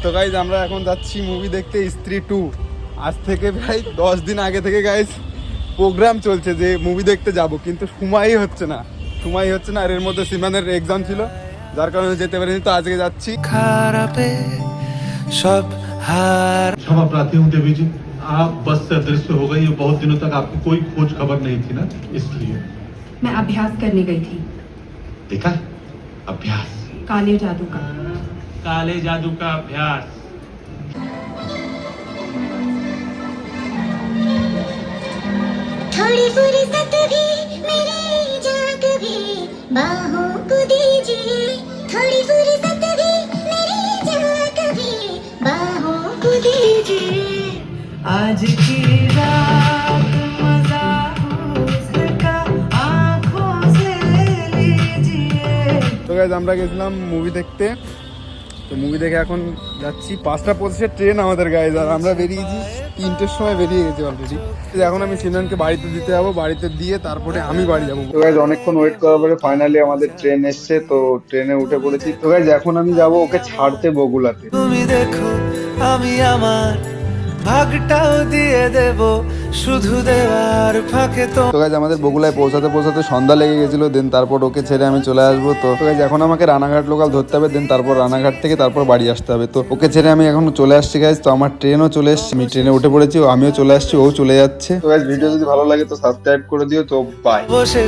তো গাইজ আমরা এখন যাচ্ছি মুভি দেখতে স্ত্রী 2। আজ থেকে প্রায় 10 দিন আগে থেকে গাইজ প্রোগ্রাম চলছে যে মুভি দেখতে যাব, কিন্তু সময়ই হচ্ছে না আর এর মধ্যে সিমানের এক্সাম ছিল, যার কারণে যেতে পারিনি। তো আজকে যাচ্ছি। क्षमा प्रार्थी हूँ देवी जी, आप बस से अदृश्य हो गई। ये बहुत दिनों तक आपकी कोई खोज खबर नहीं थी ना, इसलिए। मैं अभ्यास करने गई थी। देखा, अभ्यास, काले जादू का। काले जादू का अभ्यास। थोड़ी फुर्सत भी मेरी जाग भी बाहों को दीजिए, थोड़ी फुर्सत भी मेरी जाग भी बाहों को दीजिए। आज की रात मजा उसका आंखों से ले लीजिए। তো গাইজ আমরা গেছিলাম মুভি দেখতে। তো মুভি দেখে এখন যাচ্ছি 5টা 25 ট্রেন আমাদের গাইজ, আর আমরা বেরিয়েছি 3টের সময় বেরিয়ে গেছি অলরেডি। এখন আমি সিনানকে বাড়িতে দিতে যাবো, বাড়িতে দিয়ে তারপরে আমি বাড়ি যাবো। তো গাইজ অনেকক্ষণ ওয়েট করার পরে ফাইনালি আমাদের ট্রেন এসছে, তো ট্রেনে উঠে পড়েছি। তো গাইজ এখন আমি যাবো ওকে ছাড়তে বগুলাতে। তুমি দেখো আমি আমার ভাগটাও দিয়ে দেব, শুধু দেওয়ার ফাঁকে তো। তো গাইজ আমাদের বগুলায় পৌঁছাতে সন্ধ্যা লেগে গেছিল। দেন তারপর ওকে ছেড়ে আমি চলে আসবো। তো গাইজ এখন আমাকে রানাঘাট লোকাল ধরতে হবে, দেন তারপর রানাঘাট থেকে তারপর বাড়ি আসতে হবে। তো ওকে ছেড়ে আমি এখন চলে আসছি গাইজ। তো আমার ট্রেনও চলে এসছে, আমি ট্রেনে উঠে পড়েছি, আমিও চলে আসছি, ও চলে যাচ্ছে। তো গাইজ ভিডিও যদি ভালো লাগে তো সাবস্ক্রাইব করে দিও। তো বাই। বসে